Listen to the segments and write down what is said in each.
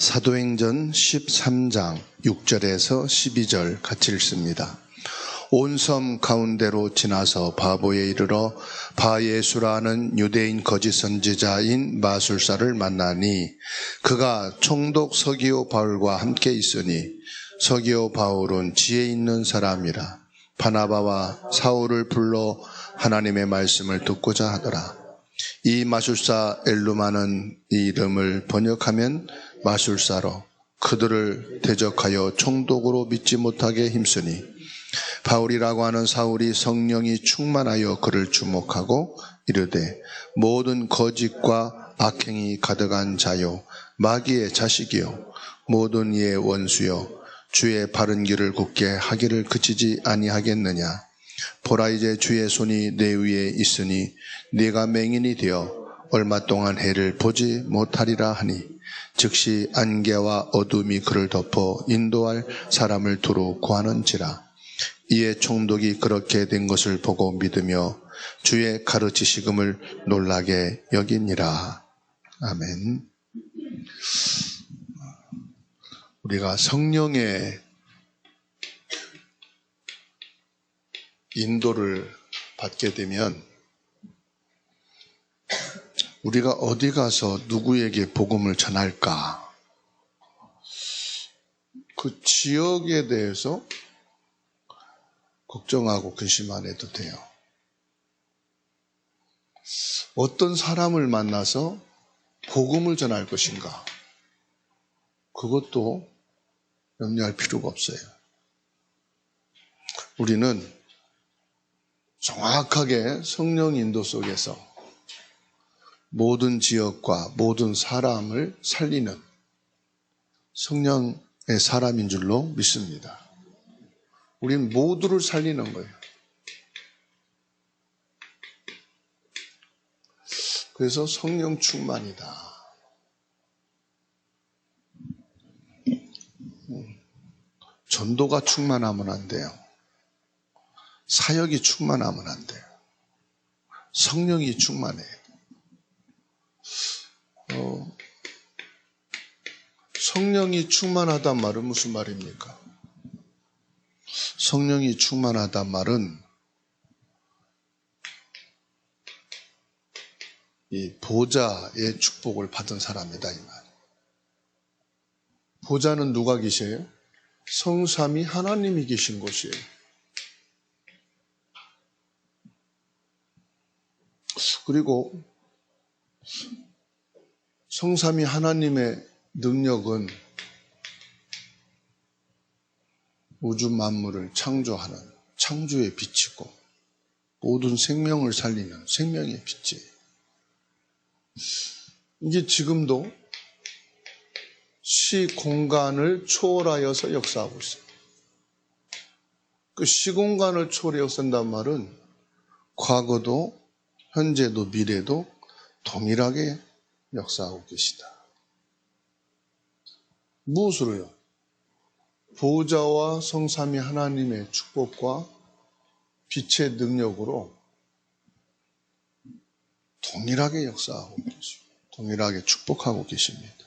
사도행전 13장 6절에서 12절 같이 읽습니다. 온 섬 가운데로 지나서 바보에 이르러 바예수라 하는 유대인 거짓 선지자인 마술사를 만나니 그가 총독 서기오 바울과 함께 있으니 서기오 바울은 지혜 있는 사람이라 바나바와 사울을 불러 하나님의 말씀을 듣고자 하더라. 이 마술사 엘루마는 이 이름을 번역하면 마술사로 그들을 대적하여 총독으로 믿지 못하게 힘쓰니 바울이라고 하는 사울이 성령이 충만하여 그를 주목하고 이르되 모든 거짓과 악행이 가득한 자요 마귀의 자식이요 모든 이의 원수요 주의 바른 길을 굳게 하기를 그치지 아니하겠느냐. 보라 이제 주의 손이 내 위에 있으니 네가 맹인이 되어 얼마 동안 해를 보지 못하리라 하니 즉시 안개와 어둠이 그를 덮어 인도할 사람을 두루 구하는지라. 이에 총독이 그렇게 된 것을 보고 믿으며 주의 가르치시금을 놀라게 여기니라. 아멘. 우리가 성령의 인도를 받게 되면 우리가 어디 가서 누구에게 복음을 전할까? 그 지역에 대해서 걱정하고 근심 안 해도 돼요. 어떤 사람을 만나서 복음을 전할 것인가? 그것도 염려할 필요가 없어요. 우리는 정확하게 성령 인도 속에서 모든 지역과 모든 사람을 살리는 성령의 사람인 줄로 믿습니다. 우리는 모두를 살리는 거예요. 그래서 성령 충만이다. 전도가 충만하면 안 돼요. 사역이 충만하면 안 돼요. 성령이 충만해요. 성령이 충만하단 말은 무슨 말입니까? 성령이 충만하단 말은 이 보좌의 축복을 받은 사람이다 이 말. 보좌는 누가 계세요? 성삼위 하나님이 계신 곳이에요. 그리고 성삼위 하나님의 능력은 우주 만물을 창조하는 창조의 빛이고 모든 생명을 살리는 생명의 빛이에요. 이게 지금도 시공간을 초월하여서 역사하고 있어요. 그 시공간을 초월해 역사한다는 말은 과거도 현재도 미래도 동일하게 역사하고 계시다. 무엇으로요? 보좌와 성삼위 하나님의 축복과 빛의 능력으로 동일하게 역사하고 계시고 동일하게 축복하고 계십니다.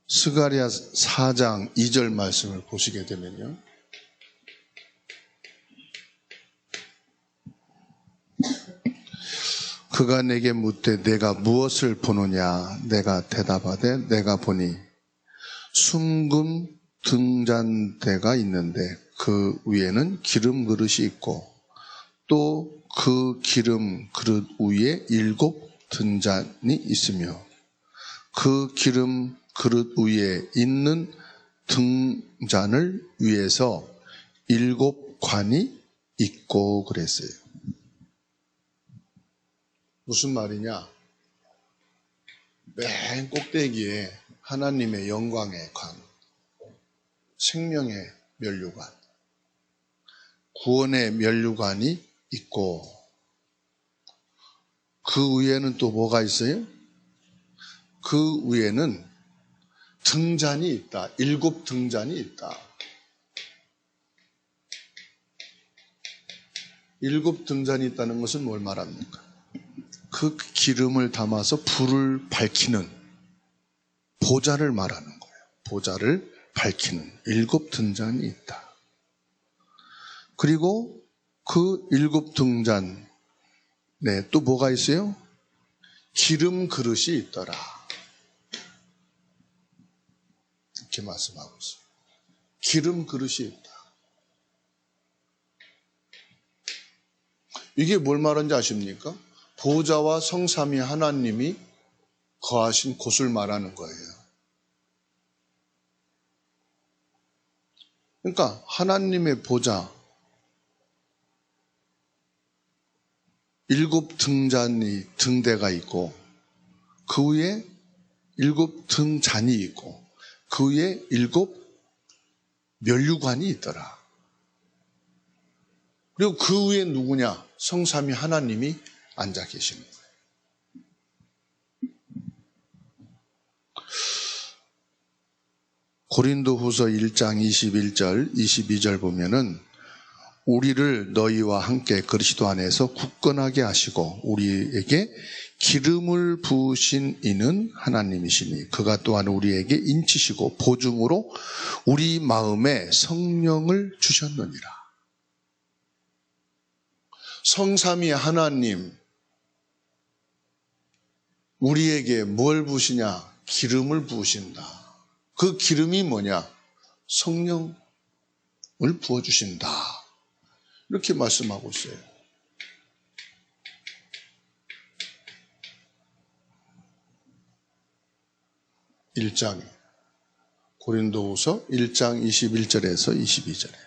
스가랴 4장 2절 말씀을 보시게 되면요. 그가 내게 묻되 내가 무엇을 보느냐? 내가 대답하되 내가 보니 순금 등잔대가 있는데 그 위에는 기름 그릇이 있고 또 그 기름 그릇 위에 7 등잔이 있으며 그 기름 그릇 위에 있는 등잔을 위에서 7 관이 있고 그랬어요. 무슨 말이냐? 맨 꼭대기에 하나님의 영광의 관, 생명의 면류관, 구원의 면류관이 있고 그 위에는 또 뭐가 있어요? 그 위에는 등잔이 있다. 7 등잔이 있다. 7 등잔이 있다는 것은 뭘 말합니까? 그 기름을 담아서 불을 밝히는 보좌를 말하는 거예요. 보좌를 밝히는 7 등잔이 있다. 그리고 그 7 등잔, 또 뭐가 있어요? 기름 그릇이 있더라. 이렇게 말씀하고 있어요. 기름 그릇이 있다. 이게 뭘 말하는지 아십니까? 보좌와 성삼위 하나님이 거하신 곳을 말하는 거예요. 그러니까 하나님의 보좌, 7 등대가 있고 그 위에 7 등잔이 있고 그 위에 7 면류관이 있더라. 그리고 그 위에 누구냐? 성삼위 하나님이 앉아 계시는 거예요. 고린도후서 1장 21절, 22절 보면은 우리를 너희와 함께 그리스도 안에서 굳건하게 하시고 우리에게 기름을 부으신 이는 하나님이시니 그가 또한 우리에게 인치시고 보증으로 우리 마음에 성령을 주셨느니라. 성삼위 하나님, 우리에게 뭘 부으시냐? 기름을 부으신다. 그 기름이 뭐냐? 성령을 부어주신다. 이렇게 말씀하고 있어요. 고린도후서 1장 21절에서 22절에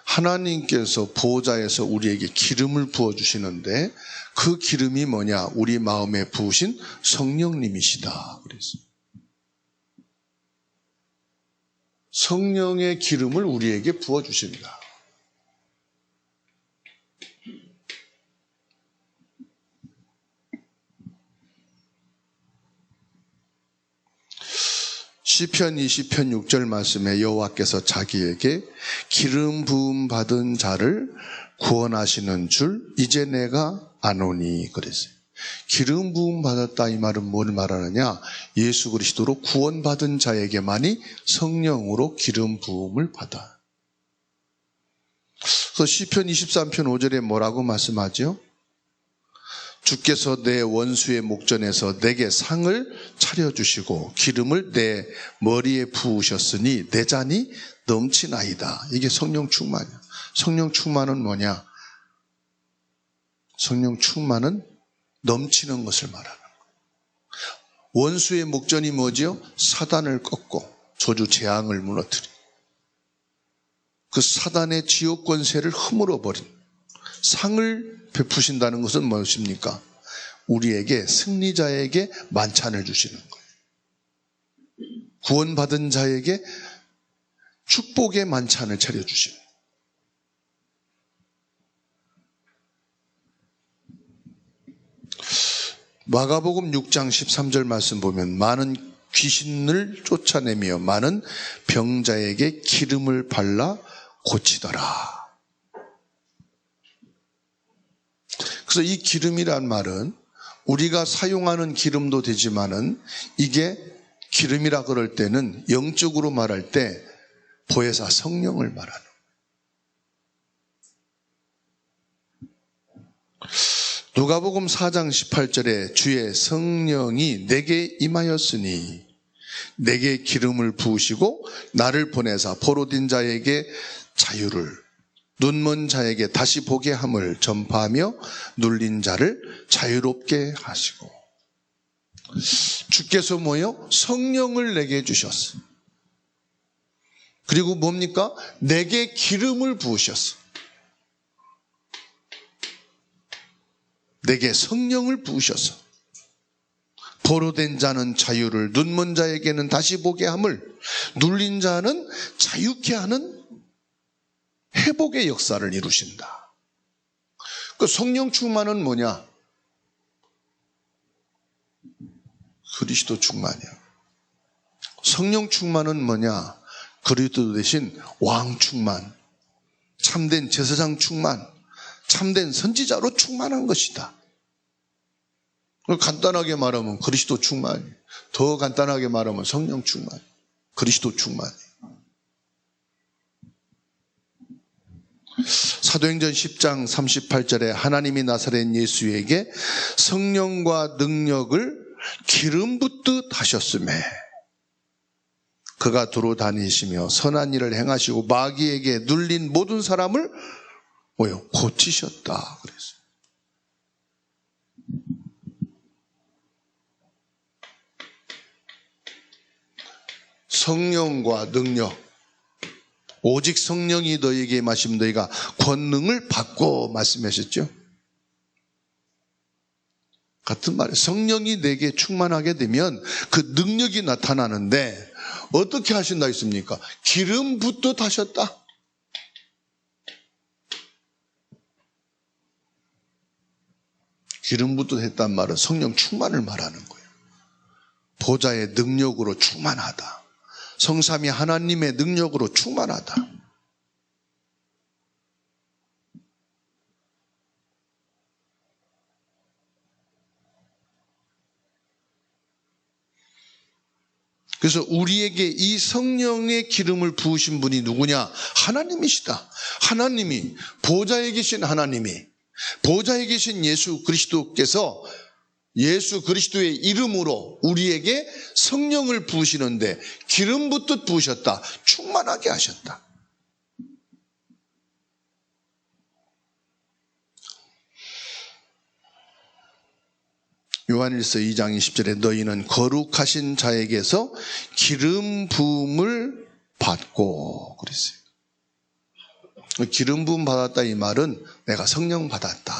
하나님께서 보좌에서 우리에게 기름을 부어주시는데 그 기름이 뭐냐? 우리 마음에 부으신 성령님이시다. 그랬어요. 성령의 기름을 우리에게 부어주신다. 시편 20편 6절 말씀에 여호와께서 자기에게 기름 부음 받은 자를 구원하시는 줄 이제 내가 아노니 그랬어요. 기름 부음 받았다 이 말은 뭘 말하느냐? 예수 그리스도로 구원받은 자에게만이 성령으로 기름 부음을 받아. 그래서 시편 23편 5절에 뭐라고 말씀하죠? 주께서 내 원수의 목전에서 내게 상을 차려주시고 기름을 내 머리에 부으셨으니 내 잔이 넘치나이다. 이게 성령 충만이야. 성령 충만은 뭐냐? 성령 충만은 넘치는 것을 말하는 거예요. 원수의 목전이 뭐지요? 사단을 꺾고 저주 재앙을 무너뜨리고 그 사단의 지옥 권세를 허물어 버린 상을 베푸신다는 것은 무엇입니까? 우리에게 승리자에게 만찬을 주시는 거예요. 구원받은 자에게 축복의 만찬을 차려주시는 거예요. 마가복음 6장 13절 말씀 보면 많은 귀신을 쫓아내며 많은 병자에게 기름을 발라 고치더라. 그래서 이 기름이란 말은 우리가 사용하는 기름도 되지만은 이게 기름이라 그럴 때는 영적으로 말할 때 보혜사 성령을 말하는 누가복음 4장 18절에 주의 성령이 내게 임하였으니 내게 기름을 부으시고 나를 보내사 포로된 자에게 자유를 눈먼 자에게 다시 보게 함을 전파하며 눌린 자를 자유롭게 하시고 주께서 뭐요? 성령을 내게 주셨어. 그리고 뭡니까? 내게 기름을 부으셨어. 내게 성령을 부으셔서 포로된 자는 자유를 눈먼 자에게는 다시 보게 함을 눌린 자는 자유케 하는 회복의 역사를 이루신다. 그 성령 충만은 뭐냐? 그리스도 충만이야. 성령 충만은 뭐냐? 그리스도 대신 왕 충만, 참된 제사장 충만, 참된 선지자로 충만한 것이다. 간단하게 말하면 그리스도 충만, 더 간단하게 말하면 성령 충만, 그리스도 충만. 사도행전 10장 38절에 하나님이 나사렛 예수에게 성령과 능력을 기름 붓듯 하셨으며 그가 두루 다니시며 선한 일을 행하시고 마귀에게 눌린 모든 사람을 고치셨다 그랬어요. 성령과 능력, 오직 성령이 너희에게 임하시면 너희가 권능을 받고 말씀하셨죠. 같은 말이에요. 성령이 내게 충만하게 되면 그 능력이 나타나는데 어떻게 하신다 했습니까? 기름 붓듯 하셨다. 기름 붓듯 했단 말은 성령 충만을 말하는 거예요. 보좌의 능력으로 충만하다. 성삼위 하나님의 능력으로 충만하다. 그래서 우리에게 이 성령의 기름을 부으신 분이 누구냐? 하나님이시다. 하나님이, 보좌에 계신 하나님이, 보좌에 계신 예수 그리스도께서 예수 그리스도의 이름으로 우리에게 성령을 부으시는데 기름 붓듯 부으셨다. 충만하게 하셨다. 요한일서 2장 20절에 너희는 거룩하신 자에게서 기름 부음을 받고 그랬어요. 기름 부음 받았다 이 말은 내가 성령 받았다.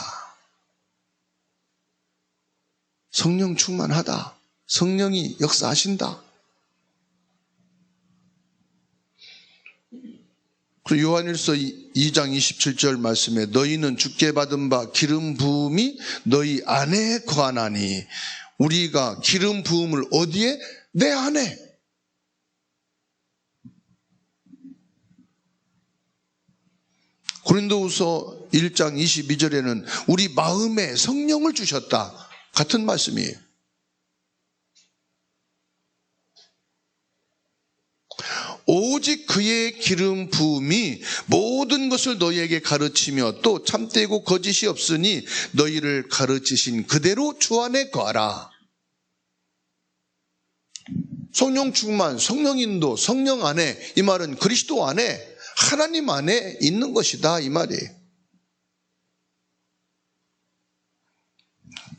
성령 충만하다. 성령이 역사하신다. 그리고 요한일서 2장 27절 말씀에 너희는 주께 받은 바 기름 부음이 너희 안에 거하나니 우리가 기름 부음을 어디에? 내 안에. 고린도후서 1장 22절에는 우리 마음에 성령을 주셨다. 같은 말씀이에요. 오직 그의 기름 부음이 모든 것을 너희에게 가르치며 또 참되고 거짓이 없으니 너희를 가르치신 그대로 주 안에 거하라. 성령 충만, 성령 인도, 성령 안에, 이 말은 그리스도 안에, 하나님 안에 있는 것이다 이 말이에요.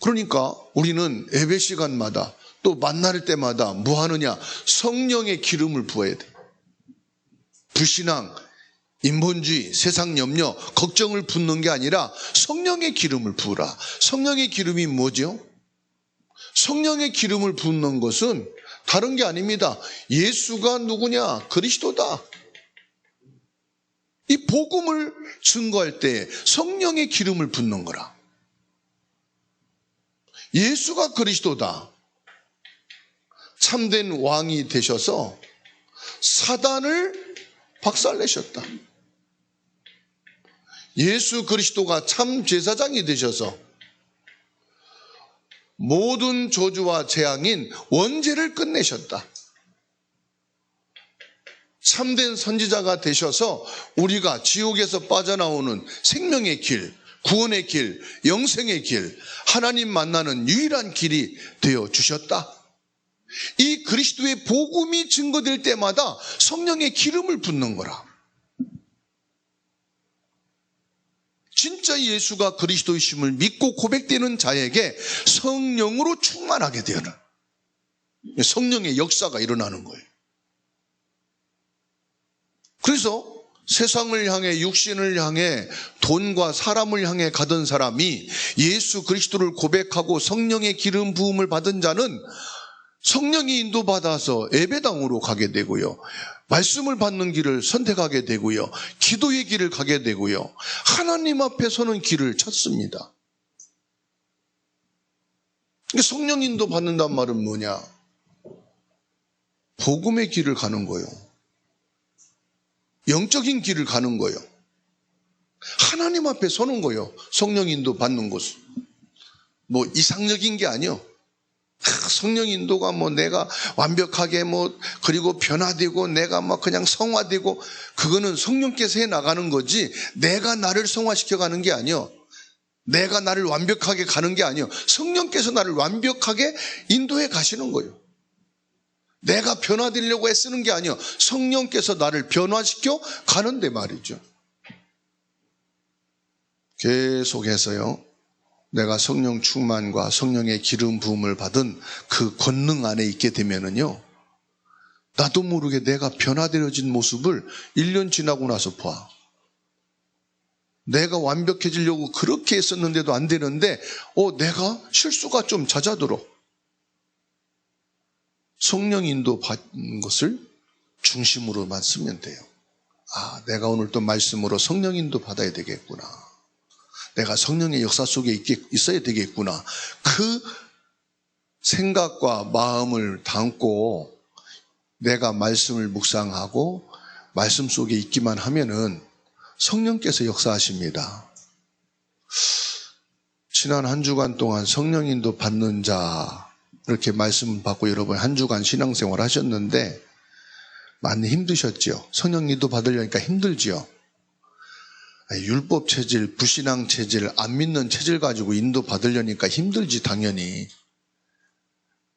그러니까 우리는 예배 시간마다 또 만날 때마다 뭐 하느냐? 성령의 기름을 부어야 돼. 불신앙, 인본주의, 세상 염려, 걱정을 붓는 게 아니라 성령의 기름을 부으라. 성령의 기름이 뭐죠? 성령의 기름을 붓는 것은 다른 게 아닙니다. 예수가 누구냐? 그리스도다. 이 복음을 증거할 때 성령의 기름을 붓는 거라. 예수가 그리스도다. 참된 왕이 되셔서 사단을 박살내셨다. 예수 그리스도가 참 제사장이 되셔서 모든 저주와 재앙인 원죄를 끝내셨다. 참된 선지자가 되셔서 우리가 지옥에서 빠져나오는 생명의 길, 구원의 길, 영생의 길, 하나님 만나는 유일한 길이 되어주셨다. 이 그리스도의 복음이 증거될 때마다 성령의 기름을 붓는 거라. 진짜 예수가 그리스도이심을 믿고 고백되는 자에게 성령으로 충만하게 되는 성령의 역사가 일어나는 거예요. 그래서 세상을 향해, 육신을 향해, 돈과 사람을 향해 가던 사람이 예수 그리스도를 고백하고 성령의 기름 부음을 받은 자는 성령이 인도받아서 예배당으로 가게 되고요. 말씀을 받는 길을 선택하게 되고요. 기도의 길을 가게 되고요. 하나님 앞에 서는 길을 찾습니다. 성령 인도받는단 말은 뭐냐? 복음의 길을 가는 거예요. 영적인 길을 가는 거예요. 하나님 앞에 서는 거예요. 성령 인도받는 곳은. 뭐 이상적인 게 아니요. 성령 인도가 뭐 내가 완벽하게 뭐 그리고 변화되고 내가 막 그냥 성화되고 그거는 성령께서 해 나가는 거지 내가 나를 성화시켜 가는 게 아니요. 내가 나를 완벽하게 가는 게 아니요. 성령께서 나를 완벽하게 인도해 가시는 거예요. 내가 변화되려고 애쓰는 게 아니요. 성령께서 나를 변화시켜 가는데 말이죠. 계속해서요. 내가 성령 충만과 성령의 기름 부음을 받은 그 권능 안에 있게 되면은요. 나도 모르게 내가 변화되어진 모습을 1년 지나고 나서 봐. 내가 완벽해지려고 그렇게 했었는데도 안 되는데 내가 실수가 좀 잦아들어. 성령 인도 받는 것을 중심으로만 쓰면 돼요. 내가 오늘 또 말씀으로 성령 인도 받아야 되겠구나. 내가 성령의 역사 속에 있어야 되겠구나. 그 생각과 마음을 담고 내가 말씀을 묵상하고 말씀 속에 있기만 하면은 성령께서 역사하십니다. 지난 한 주간 동안 성령 인도 받는 자 이렇게 말씀 받고 여러분 한 주간 신앙생활 하셨는데 많이 힘드셨죠? 성령 인도 받으려니까 힘들지요? 율법 체질, 불신앙 체질, 안 믿는 체질 가지고 인도 받으려니까 힘들지 당연히.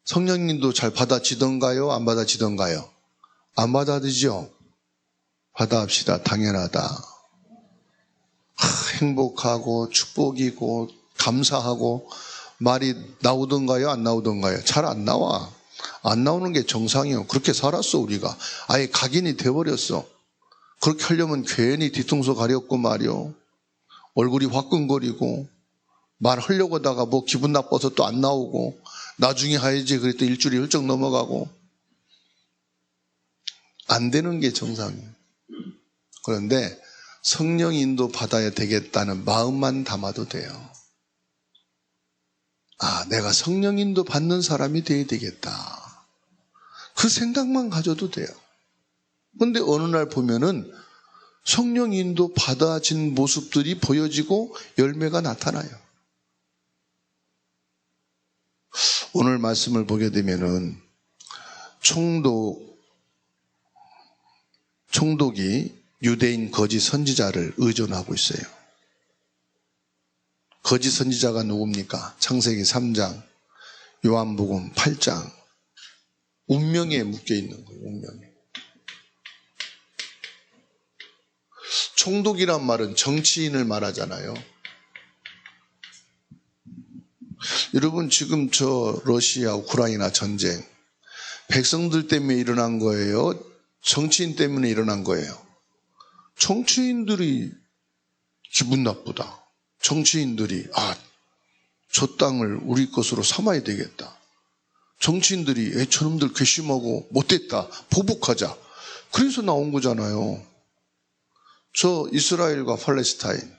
성령 인도 잘 받아지던가요? 안 받아지던가요? 안 받아지죠? 받아합시다. 당연하다. 행복하고 축복이고 감사하고 말이 나오던가요? 안 나오던가요? 잘 안 나와. 안 나오는 게 정상이에요. 그렇게 살았어 우리가. 아예 각인이 돼버렸어. 그렇게 하려면 괜히 뒤통수 가렸고 말이요. 얼굴이 화끈거리고 말하려고 하다가 뭐 기분 나빠서 또 안 나오고 나중에 해야지 그랬더니 일주일이 훌쩍 넘어가고 안 되는 게 정상이에요. 그런데 성령 인도 받아야 되겠다는 마음만 담아도 돼요. 내가 성령 인도 받는 사람이 돼야 되겠다. 그 생각만 가져도 돼요. 그런데 어느 날 보면은 성령 인도 받아진 모습들이 보여지고 열매가 나타나요. 오늘 말씀을 보게 되면은 총독이 유대인 거짓 선지자를 의존하고 있어요. 거짓 선지자가 누굽니까? 창세기 3장, 요한복음 8장. 운명에 묶여 있는 거예요. 운명에. 총독이란 말은 정치인을 말하잖아요. 여러분 지금 저 러시아 우크라이나 전쟁 백성들 때문에 일어난 거예요? 정치인 때문에 일어난 거예요? 정치인들이 기분 나쁘다. 정치인들이 저 땅을 우리 것으로 삼아야 되겠다. 정치인들이 저놈들 괘씸하고 못됐다. 보복하자. 그래서 나온 거잖아요. 저 이스라엘과 팔레스타인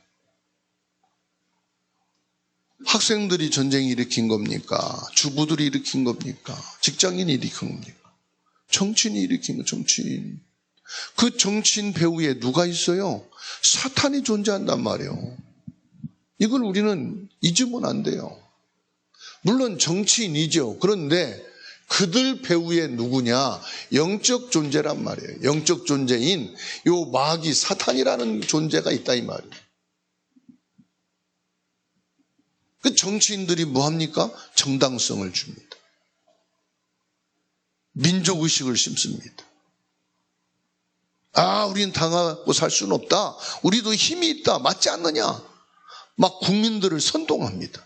학생들이 전쟁 일으킨 겁니까? 주부들이 일으킨 겁니까? 직장인이 일으킨 겁니까? 정치인이 일으킨 거 정치인. 그 정치인 배후에 누가 있어요? 사탄이 존재한단 말이에요. 이걸 우리는 잊으면 안 돼요. 물론 정치인이죠. 그런데 그들 배후에 누구냐? 영적 존재란 말이에요. 영적 존재인 요 마귀 사탄이라는 존재가 있다 이 말이에요. 그 정치인들이 뭐합니까? 정당성을 줍니다. 민족의식을 심습니다. 우린 당하고 살 수는 없다. 우리도 힘이 있다. 맞지 않느냐? 막 국민들을 선동합니다.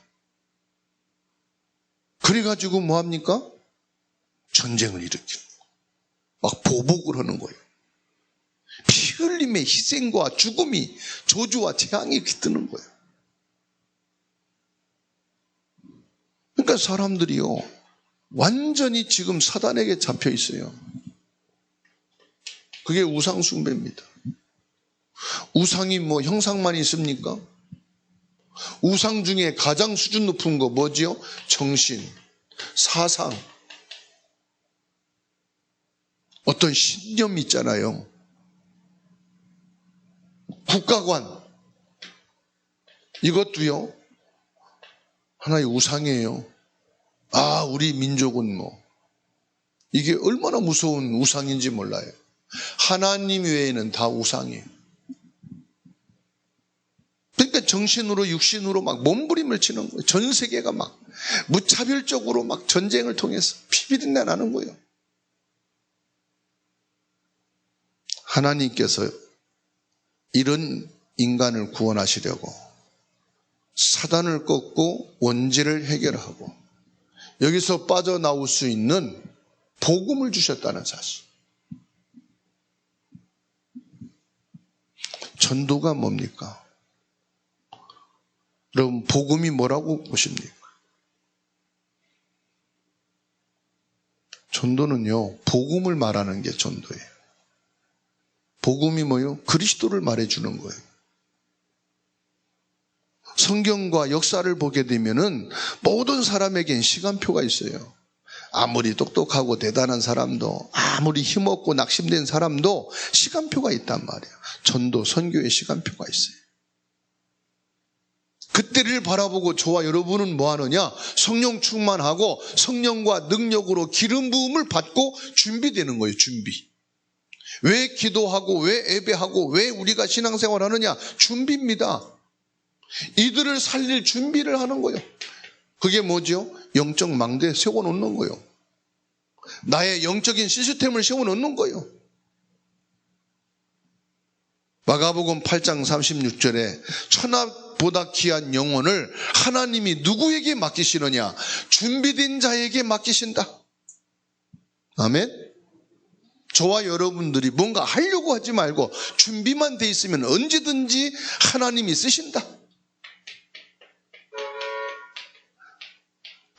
그래가지고 뭐합니까? 전쟁을 일으키고 막 보복을 하는 거예요. 피 흘림의 희생과 죽음이 저주와 재앙이 깃드는 거예요. 그러니까 사람들이요 완전히 지금 사단에게 잡혀 있어요. 그게 우상 숭배입니다. 우상이 뭐 형상만 있습니까? 우상 중에 가장 수준 높은 거 뭐지요? 정신, 사상, 어떤 신념이 있잖아요. 국가관, 이것도요 하나의 우상이에요. 아, 우리 민족은 뭐. 이게 얼마나 무서운 우상인지 몰라요. 하나님 외에는 다 우상이에요. 그러니까 정신으로 육신으로 막 몸부림을 치는 거예요. 전 세계가 막 무차별적으로 막 전쟁을 통해서 피비린내 나는 거예요. 하나님께서 이런 인간을 구원하시려고 사단을 꺾고 원죄를 해결하고 여기서 빠져나올 수 있는 복음을 주셨다는 사실. 전도가 뭡니까? 여러분, 복음이 뭐라고 보십니까? 전도는요, 복음을 말하는 게 전도예요. 복음이 뭐예요? 그리스도를 말해주는 거예요. 성경과 역사를 보게 되면은 모든 사람에겐 시간표가 있어요. 아무리 똑똑하고 대단한 사람도, 아무리 힘없고 낙심된 사람도 시간표가 있단 말이에요. 전도, 선교의 시간표가 있어요. 그때를 바라보고 저와 여러분은 뭐 하느냐? 성령 충만하고 성령과 능력으로 기름 부음을 받고 준비되는 거예요. 준비. 왜 기도하고 왜 예배하고 왜 우리가 신앙생활 하느냐? 준비입니다. 이들을 살릴 준비를 하는 거예요. 그게 뭐죠? 영적 망대 세워놓는 거예요. 나의 영적인 시스템을 세워놓는 거예요. 마가복음 8장 36절에 천하보다 귀한 영혼을 하나님이 누구에게 맡기시느냐? 준비된 자에게 맡기신다. 아멘. 저와 여러분들이 뭔가 하려고 하지 말고 준비만 돼 있으면 언제든지 하나님이 쓰신다.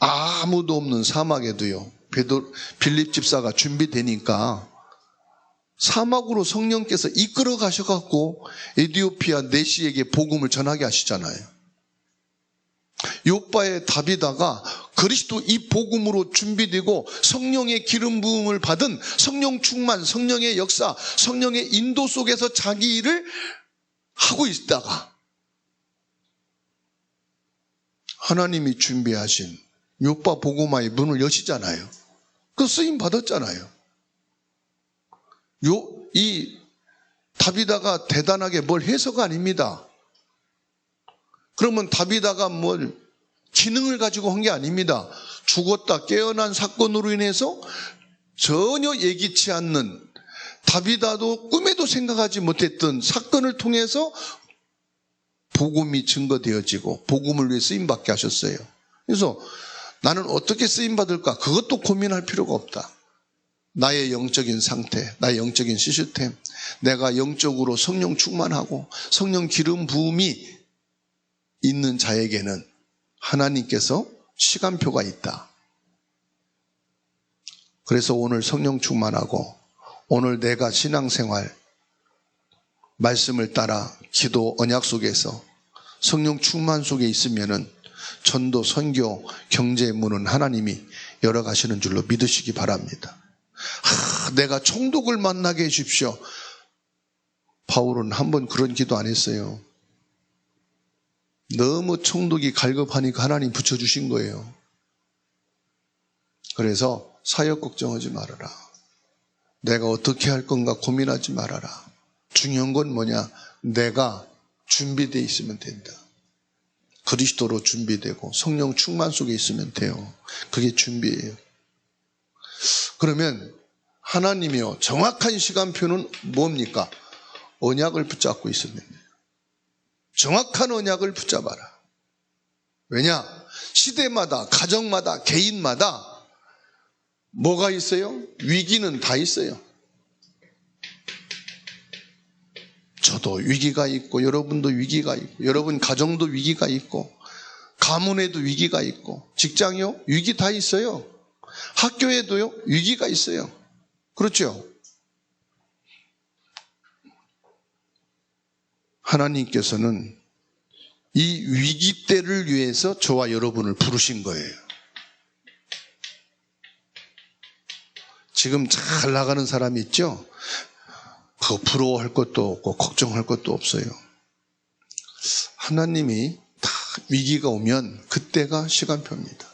아무도 없는 사막에도요, 빌립 집사가 준비되니까 사막으로 성령께서 이끌어 가셔갖고 에티오피아 내시에게 복음을 전하게 하시잖아요. 요바의 다비다가 그리스도 이 복음으로 준비되고 성령의 기름 부음을 받은 성령 충만, 성령의 역사, 성령의 인도 속에서 자기 일을 하고 있다가 하나님이 준비하신 요바 복음화의 문을 여시잖아요. 그 쓰임 받았잖아요. 이 다비다가 대단하게 뭘 해서가 아닙니다. 그러면 다비다가 뭘 기능을 가지고 한 게 아닙니다. 죽었다 깨어난 사건으로 인해서 전혀 예기치 않는, 다비다도 꿈에도 생각하지 못했던 사건을 통해서 복음이 증거되어지고 복음을 위해 쓰임받게 하셨어요. 그래서 나는 어떻게 쓰임받을까? 그것도 고민할 필요가 없다. 나의 영적인 상태, 나의 영적인 시스템, 내가 영적으로 성령 충만하고 성령 기름 부음이 있는 자에게는 하나님께서 시간표가 있다. 그래서 오늘 성령 충만하고 오늘 내가 신앙생활 말씀을 따라 기도 언약 속에서 성령 충만 속에 있으면은 전도, 선교, 경제의 문은 하나님이 열어가시는 줄로 믿으시기 바랍니다. 내가 총독을 만나게 해주십시오. 바울은 한 번 그런 기도 안 했어요. 너무 총독이 갈급하니까 하나님 붙여주신 거예요. 그래서 사역 걱정하지 말아라. 내가 어떻게 할 건가 고민하지 말아라. 중요한 건 뭐냐? 내가 준비되어 있으면 된다. 그리스도로 준비되고 성령 충만 속에 있으면 돼요. 그게 준비예요. 그러면 하나님이요, 정확한 시간표는 뭡니까? 언약을 붙잡고 있으면 돼요. 정확한 언약을 붙잡아라. 왜냐? 시대마다, 가정마다, 개인마다 뭐가 있어요? 위기는 다 있어요. 저도 위기가 있고 여러분도 위기가 있고 여러분 가정도 위기가 있고 가문에도 위기가 있고 직장이요? 위기 다 있어요. 학교에도요? 위기가 있어요. 그렇죠? 하나님께서는 이 위기 때를 위해서 저와 여러분을 부르신 거예요. 지금 잘 나가는 사람이 있죠? 그 부러워할 것도 없고 걱정할 것도 없어요. 하나님이 다 위기가 오면 그때가 시간표입니다.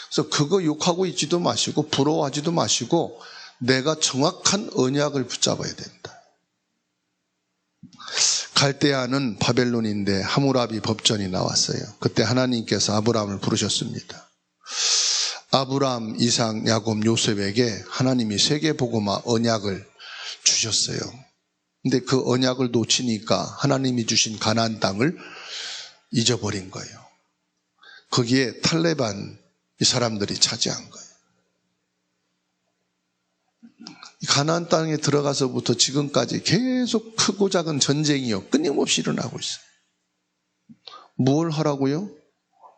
그래서 그거 욕하고 있지도 마시고 부러워하지도 마시고 내가 정확한 언약을 붙잡아야 된다. 갈대아는 바벨론인데 하무라비 법전이 나왔어요. 그때 하나님께서 아브라함을 부르셨습니다. 아브라함, 이삭, 야곱, 요셉에게 하나님이 세계복음화 언약을 주셨어요. 근데 그 언약을 놓치니까 하나님이 주신 가나안 땅을 잊어버린 거예요. 거기에 탈레반 이 사람들이 차지한 거예요. 가나안 땅에 들어가서부터 지금까지 계속 크고 작은 전쟁이요 끊임없이 일어나고 있어요. 뭘 하라고요?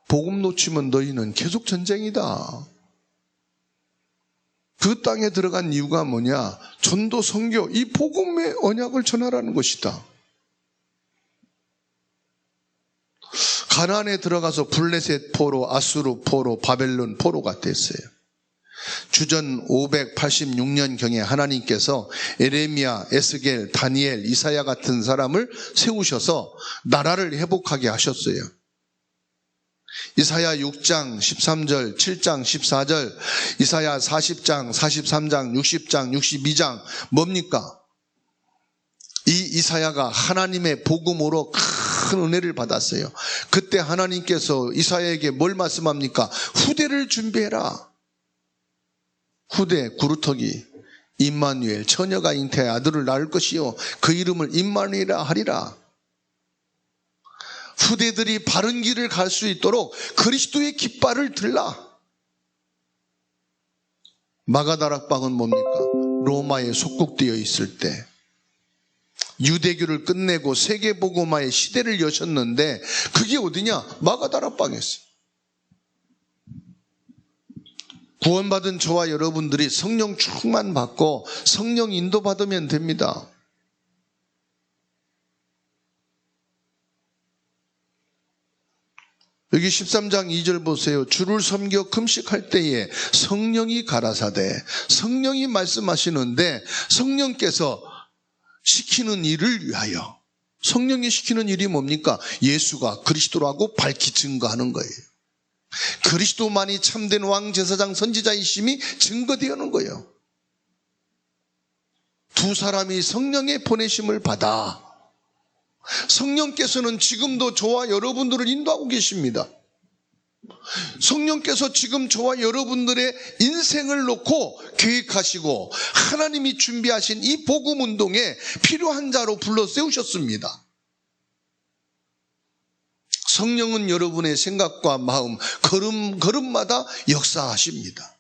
복음 놓치면 너희는 계속 전쟁이다. 그 땅에 들어간 이유가 뭐냐? 전도, 선교, 이 복음의 언약을 전하라는 것이다. 가나안에 들어가서 블레셋 포로, 아수르 포로, 바벨론 포로가 됐어요. 주전 586년경에 하나님께서 에레미야, 에스겔, 다니엘, 이사야 같은 사람을 세우셔서 나라를 회복하게 하셨어요. 이사야 6장 13절, 7장 14절, 이사야 40장, 43장, 60장, 62장 뭡니까? 이 이사야가 하나님의 복음으로 큰 은혜를 받았어요. 그때 하나님께서 이사야에게 뭘 말씀합니까? 후대를 준비해라. 후대, 구루터기, 임마누엘, 처녀가 잉태해 아들을 낳을 것이요 그 이름을 임마누엘이라 하리라. 후대들이 바른 길을 갈 수 있도록 그리스도의 깃발을 들라. 마가다락방은 뭡니까? 로마에 속국되어 있을 때 유대교를 끝내고 세계복음화의 시대를 여셨는데 그게 어디냐? 마가다락방이었어요. 구원받은 저와 여러분들이 성령 충만 받고 성령 인도받으면 됩니다. 여기 13장 2절 보세요. 주를 섬겨 금식할 때에 성령이 가라사대, 성령이 말씀하시는데 성령께서 시키는 일을 위하여, 성령이 시키는 일이 뭡니까? 예수가 그리스도라고 밝히 증거하는 거예요. 그리스도만이 참된 왕, 제사장, 선지자이심이 증거되는 거예요. 두 사람이 성령의 보내심을 받아 성령께서는 지금도 저와 여러분들을 인도하고 계십니다. 성령께서 지금 저와 여러분들의 인생을 놓고 계획하시고 하나님이 준비하신 이 복음 운동에 필요한 자로 불러 세우셨습니다. 성령은 여러분의 생각과 마음, 걸음마다 역사하십니다.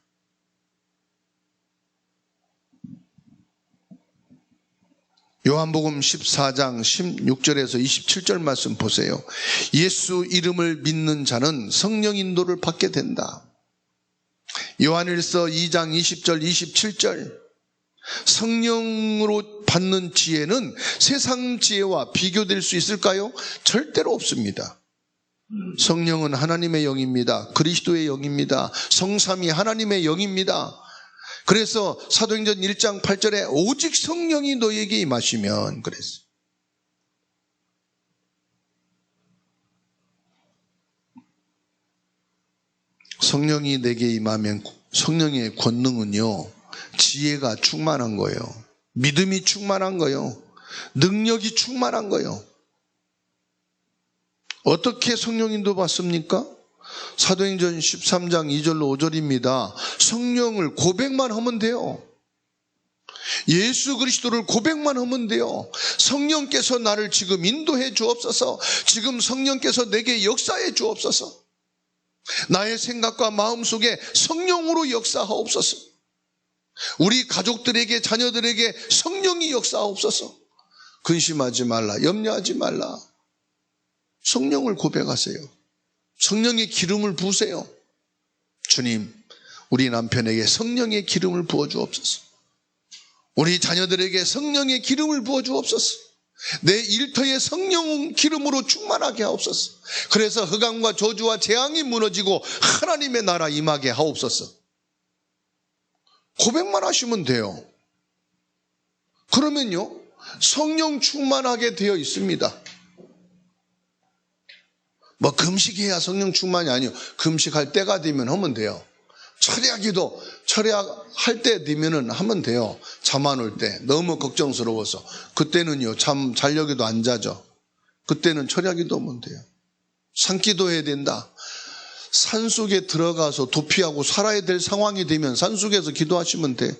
요한복음 14장 16절에서 27절 말씀 보세요. 예수 이름을 믿는 자는 성령 인도를 받게 된다. 요한일서 2장 20절 27절 성령으로 받는 지혜는 세상 지혜와 비교될 수 있을까요? 절대로 없습니다. 성령은 하나님의 영입니다. 그리스도의 영입니다. 성삼위 하나님의 영입니다. 그래서 사도행전 1장 8절에 오직 성령이 너에게 임하시면 그랬어요. 성령이 내게 임하면 성령의 권능은요, 지혜가 충만한 거예요. 믿음이 충만한 거예요. 능력이 충만한 거예요. 어떻게 성령 인도 받습니까? 사도행전 13장 2절로 5절입니다. 성령을 고백만 하면 돼요. 예수 그리스도를 고백만 하면 돼요. 성령께서 나를 지금 인도해 주옵소서. 지금 성령께서 내게 역사해 주옵소서. 나의 생각과 마음 속에 성령으로 역사하옵소서. 우리 가족들에게, 자녀들에게 성령이 역사하옵소서. 근심하지 말라, 염려하지 말라. 성령을 고백하세요. 성령의 기름을 부으세요. 주님, 우리 남편에게 성령의 기름을 부어주옵소서. 우리 자녀들에게 성령의 기름을 부어주옵소서. 내 일터에 성령 기름으로 충만하게 하옵소서. 그래서 흑암과 저주와 재앙이 무너지고 하나님의 나라 임하게 하옵소서. 고백만 하시면 돼요. 그러면요, 성령 충만하게 되어 있습니다. 뭐 금식해야 성령 충만이 아니요. 금식할 때가 되면 하면 돼요. 철야기도 철야할 때 되면은 하면 돼요. 잠 안 올 때 너무 걱정스러워서 그때는요 잠 자려기도 안 자죠. 그때는 철야기도 하면 돼요. 산기도 해야 된다. 산속에 들어가서 도피하고 살아야 될 상황이 되면 산속에서 기도하시면 돼.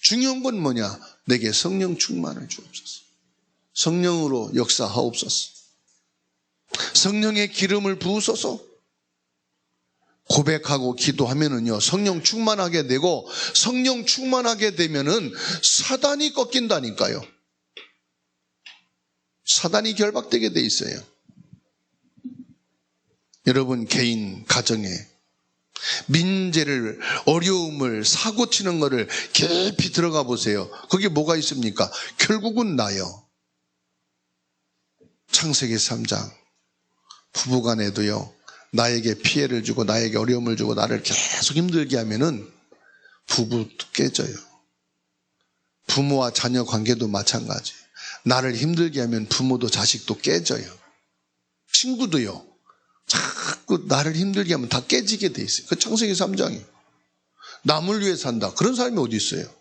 중요한 건 뭐냐? 내게 성령 충만을 주옵소서. 성령으로 역사하옵소서. 성령의 기름을 부으소서. 고백하고 기도하면은요 성령 충만하게 되고, 성령 충만하게 되면은 사단이 꺾인다니까요. 사단이 결박되게 돼 있어요. 여러분 개인 가정에 민재를, 어려움을, 사고치는 거를 깊이 들어가 보세요. 거기에 뭐가 있습니까? 결국은 나요. 창세기 3장 부부간에도요 나에게 피해를 주고 나에게 어려움을 주고 나를 계속 힘들게 하면은 부부도 깨져요. 부모와 자녀 관계도 마찬가지. 나를 힘들게 하면 부모도 자식도 깨져요. 친구도요. 자꾸 나를 힘들게 하면 다 깨지게 돼 있어요. 그 창세기 3장이에요. 남을 위해 산다. 그런 사람이 어디 있어요?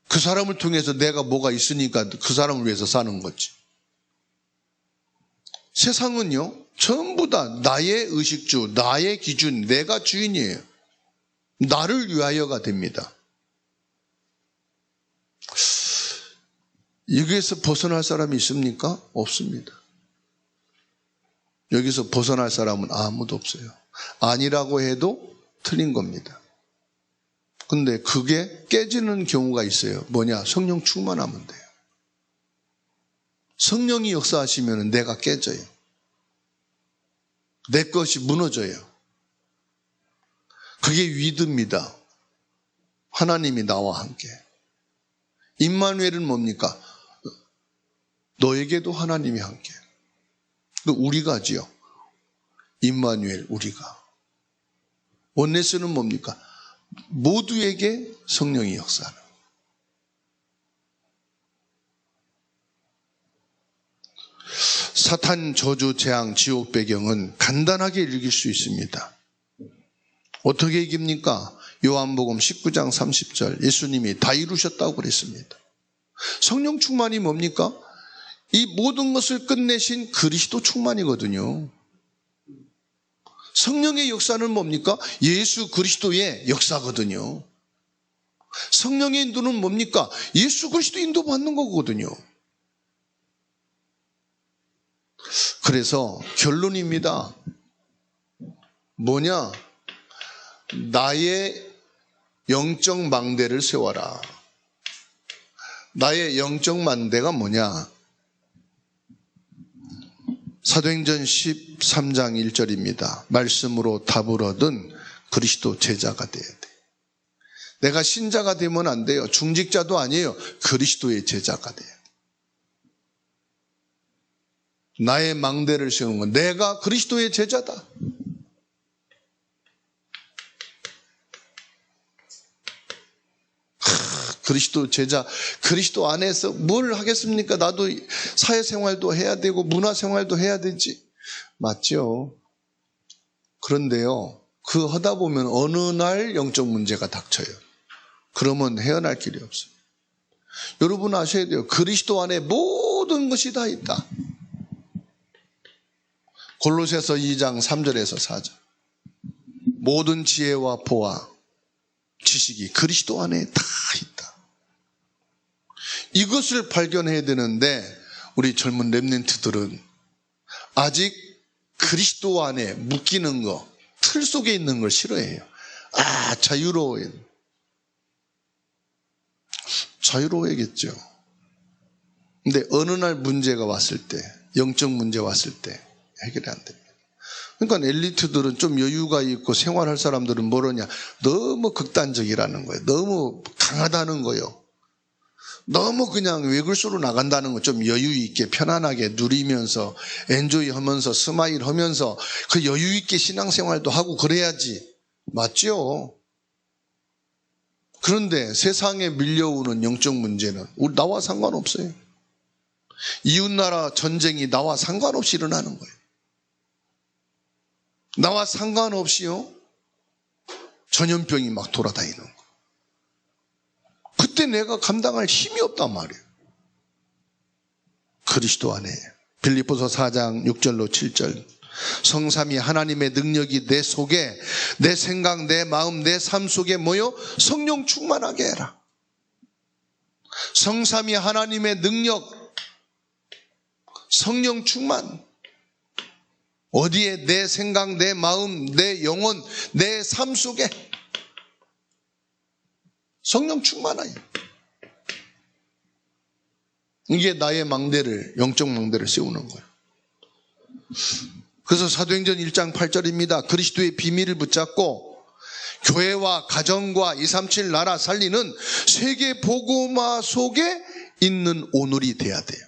그 사람을 통해서 내가 뭐가 있으니까 그 사람을 위해서 사는 거지. 세상은요 전부 다 나의 의식주, 나의 기준, 내가 주인이에요. 나를 위하여가 됩니다. 여기에서 벗어날 사람이 있습니까? 없습니다. 여기서 벗어날 사람은 아무도 없어요. 아니라고 해도 틀린 겁니다. 근데 그게 깨지는 경우가 있어요. 뭐냐? 성령 충만하면 돼요. 성령이 역사하시면 내가 깨져요. 내 것이 무너져요. 그게 위드입니다. 하나님이 나와 함께. 임마누엘은 뭡니까? 너에게도 하나님이 함께. 우리가지요. 임마누엘, 우리가. 원네스는 뭡니까? 모두에게 성령이 역사하는. 사탄, 저주, 재앙, 지옥 배경은 간단하게 읽을 수 있습니다. 어떻게 이깁니까? 요한복음 19장 30절 예수님이 다 이루셨다고 그랬습니다. 성령 충만이 뭡니까? 이 모든 것을 끝내신 그리스도 충만이거든요. 성령의 역사는 뭡니까? 예수 그리스도의 역사거든요. 성령의 인도는 뭡니까? 예수 그리스도 인도받는 거거든요. 그래서 결론입니다. 뭐냐? 나의 영적 망대를 세워라. 나의 영적 망대가 뭐냐? 사도행전 13장 1절입니다. 말씀으로 답을 얻은 그리스도 제자가 돼야 돼. 내가 신자가 되면 안 돼요. 중직자도 아니에요. 그리스도의 제자가 돼요. 나의 망대를 세우는 건 내가 그리스도의 제자다. 그리스도 제자, 그리스도 안에서 뭘 하겠습니까? 나도 사회생활도 해야 되고 문화생활도 해야 되지. 맞죠? 그런데요, 그 하다 보면 어느 날 영적 문제가 닥쳐요. 그러면 헤어날 길이 없어요. 여러분 아셔야 돼요. 그리스도 안에 모든 것이 다 있다. 골로새서 2장 3절에서 4절. 모든 지혜와 보아, 지식이 그리스도 안에 다 있다. 이것을 발견해야 되는데 우리 젊은 렘넌트들은 아직 그리스도 안에 묶이는 거, 틀 속에 있는 걸 싫어해요. 자유로워요. 자유로워야겠죠. 근데 어느 날 문제가 왔을 때, 영적 문제 왔을 때 해결이 안 됩니다. 그러니까 엘리트들은 좀 여유가 있고 생활할 사람들은 뭐러냐? 너무 극단적이라는 거예요. 너무 강하다는 거예요. 너무 그냥 외글수로 나간다는 거, 좀 여유 있게 편안하게 누리면서 엔조이 하면서 스마일 하면서 그 여유 있게 신앙생활도 하고 그래야지. 맞죠? 그런데 세상에 밀려오는 영적 문제는 나와 상관없어요. 이웃나라 전쟁이 나와 상관없이 일어나는 거예요. 나와 상관없이요, 전염병이 막 돌아다니는 거예요. 그때 내가 감당할 힘이 없단 말이에요. 그리스도 안에. 빌립보서 4장 6절로 7절. 성삼위 하나님의 능력이 내 속에, 내 생각, 내 마음, 내 삶 속에 모여 성령 충만하게 해라. 성삼위 하나님의 능력, 성령 충만. 어디에? 내 생각, 내 마음, 내 영혼, 내 삶 속에 성령 충만하여. 이게 나의 망대를, 영적 망대를 세우는 거예요. 그래서 사도행전 1장 8절입니다. 그리스도의 비밀을 붙잡고 교회와 가정과 237 나라 살리는 세계 복음화 속에 있는 오늘이 돼야 돼요.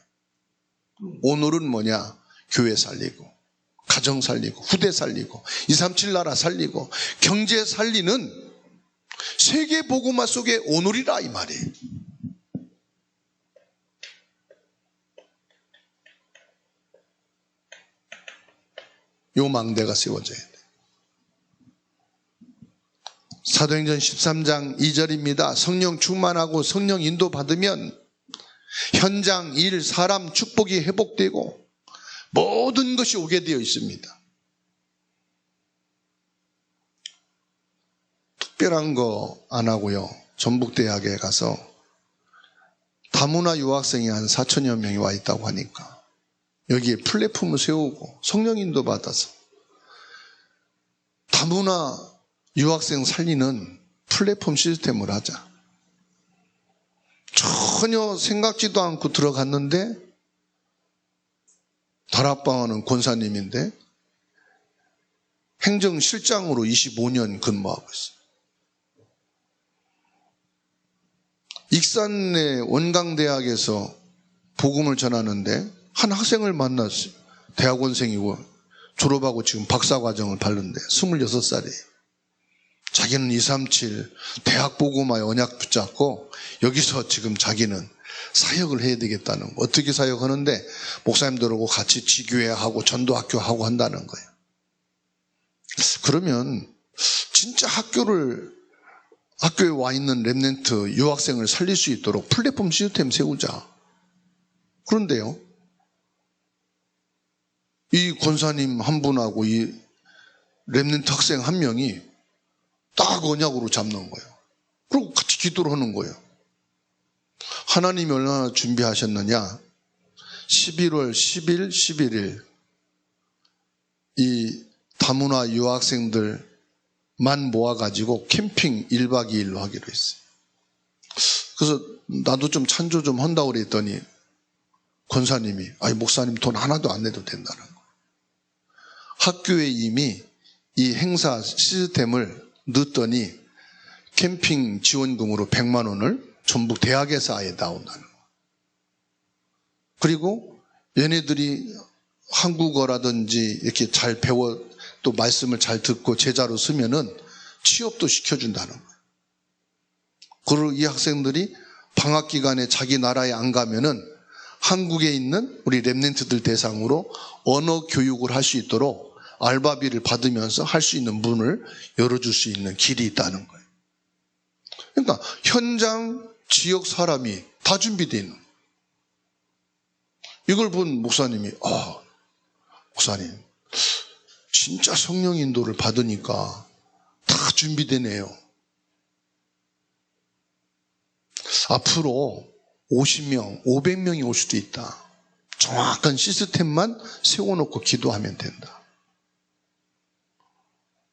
오늘은 뭐냐? 교회 살리고, 가정 살리고, 후대 살리고, 237 나라 살리고, 경제 살리는 세계 복음화 속에 오늘이라 이 말이에요. 요 망대가 세워져야 돼. 사도행전 13장 2절입니다. 성령 충만하고 성령 인도 받으면 현장, 일, 사람 축복이 회복되고 모든 것이 오게 되어 있습니다. 특별한 거 안 하고요, 전북대학에 가서 다문화 유학생이 한 4천여 명이 와 있다고 하니까 여기에 플랫폼을 세우고 성령 인도 받아서 다문화 유학생 살리는 플랫폼 시스템을 하자. 전혀 생각지도 않고 들어갔는데 다락방하는 권사님인데 행정실장으로 25년 근무하고 있어요. 익산의 원광대학에서 복음을 전하는데 한 학생을 만났어요. 대학원생이고 졸업하고 지금 박사과정을 밟는데 26살이에요. 자기는 237 대학 복음화의 언약 붙잡고 여기서 지금 자기는 사역을 해야 되겠다는 거. 어떻게 사역하는데 목사님들하고 같이 지교회하고 전도학교하고 한다는 거예요. 그러면 진짜 학교에 와 있는 렘넌트 유학생을 살릴 수 있도록 플랫폼 시스템 세우자. 그런데요, 이 권사님 한 분하고 이 렘넌트 학생 한 명이 딱 언약으로 잡는 거예요. 그리고 같이 기도를 하는 거예요. 하나님이 얼마나 준비하셨느냐. 11월 10일, 11일 이 다문화 유학생들만 모아가지고 캠핑 1박 2일로 하기로 했어요. 그래서 나도 좀 찬조 좀 한다고 그랬더니 권사님이 아니 목사님 돈 하나도 안 내도 된다는 거예요. 학교에 이미 이 행사 시스템을 넣었더니 캠핑 지원금으로 100만 원을 전북 대학에서 아예 나온다는 거예요. 그리고 얘네들이 한국어라든지 이렇게 잘 배워 또 말씀을 잘 듣고 제자로 쓰면은 취업도 시켜준다는 거예요. 그리고 이 학생들이 방학 기간에 자기 나라에 안 가면은 한국에 있는 우리 렘넌트들 대상으로 언어 교육을 할 수 있도록 알바비를 받으면서 할 수 있는 문을 열어줄 수 있는 길이 있다는 거예요. 그러니까 현장 지역 사람이 다 준비되어 있는 거예요. 이걸 본 목사님이 목사님 진짜 성령 인도를 받으니까 다 준비되네요. 앞으로 50명, 500명이 올 수도 있다. 정확한 시스템만 세워놓고 기도하면 된다.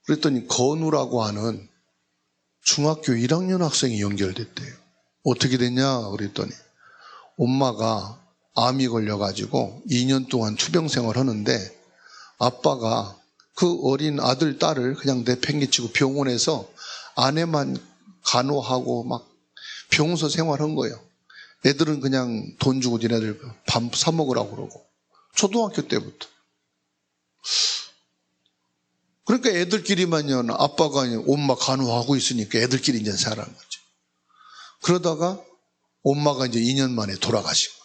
그랬더니 건우라고 하는 중학교 1학년 학생이 연결됐대요. 어떻게 됐냐 그랬더니 엄마가 암이 걸려가지고 2년 동안 투병생활 하는데 아빠가 그 어린 아들, 딸을 그냥 내팽개치고 병원에서 아내만 간호하고 막 병원서 생활한 거예요. 애들은 그냥 돈 주고 니네들 밥 사 먹으라고 그러고 초등학교 때부터. 그러니까 애들끼리만요, 아빠가 엄마 간호하고 있으니까 애들끼리 이제 살아가는 거죠. 그러다가 엄마가 이제 2년 만에 돌아가신 거예요.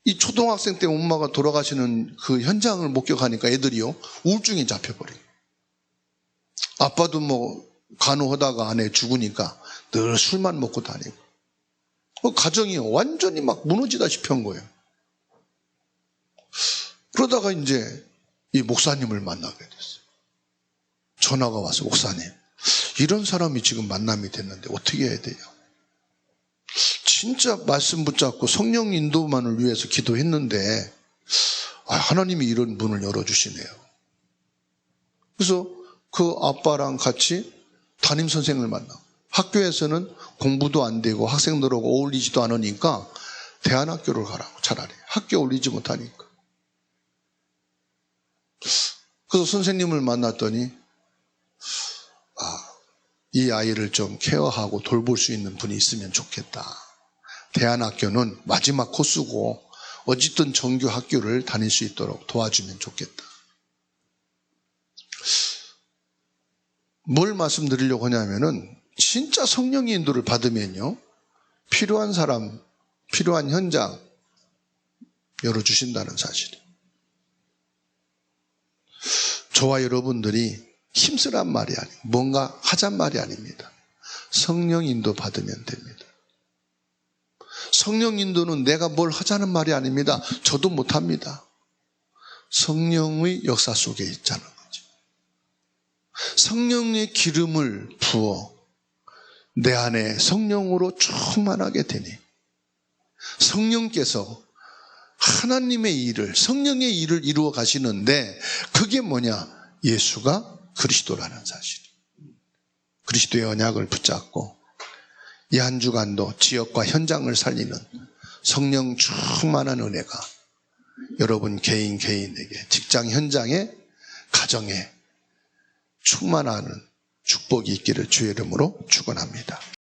이 초등학생 때 엄마가 돌아가시는 그 현장을 목격하니까 애들이요, 우울증이 잡혀버려요. 아빠도 뭐 간호하다가 아내 죽으니까 늘 술만 먹고 다니고, 그 가정이 완전히 막 무너지다시피 한 거예요. 그러다가 이제 이 목사님을 만나게 됐어요. 전화가 와서, 목사님, 이런 사람이 지금 만남이 됐는데 어떻게 해야 돼요? 진짜 말씀 붙잡고 성령 인도만을 위해서 기도했는데 하나님이 이런 문을 열어주시네요. 그래서 그 아빠랑 같이 담임선생을 만나. 학교에서는 공부도 안 되고 학생들하고 어울리지도 않으니까 대안학교를 가라고, 차라리. 학교에 어울리지 못하니까. 그래서 선생님을 만났더니 이 아이를 좀 케어하고 돌볼 수 있는 분이 있으면 좋겠다. 대안학교는 마지막 코스고 어쨌든 정규 학교를 다닐 수 있도록 도와주면 좋겠다. 뭘 말씀드리려고 하냐면은, 진짜 성령의 인도를 받으면요, 필요한 사람, 필요한 현장 열어주신다는 사실이에요. 저와 여러분들이 힘쓰란 말이 아니에요. 뭔가 하잔 말이 아닙니다. 성령 인도 받으면 됩니다. 성령 인도는 내가 뭘 하자는 말이 아닙니다. 저도 못합니다. 성령의 역사 속에 있자는 거죠. 성령의 기름을 부어 내 안에 성령으로 충만하게 되니 성령께서 하나님의 일을, 성령의 일을 이루어 가시는데, 그게 뭐냐? 예수가 그리스도라는 사실. 그리스도의 언약을 붙잡고 이 한 주간도 지역과 현장을 살리는 성령 충만한 은혜가 여러분 개인에게, 직장 현장에, 가정에 충만한 축복이 있기를 주의 이름으로 축원합니다.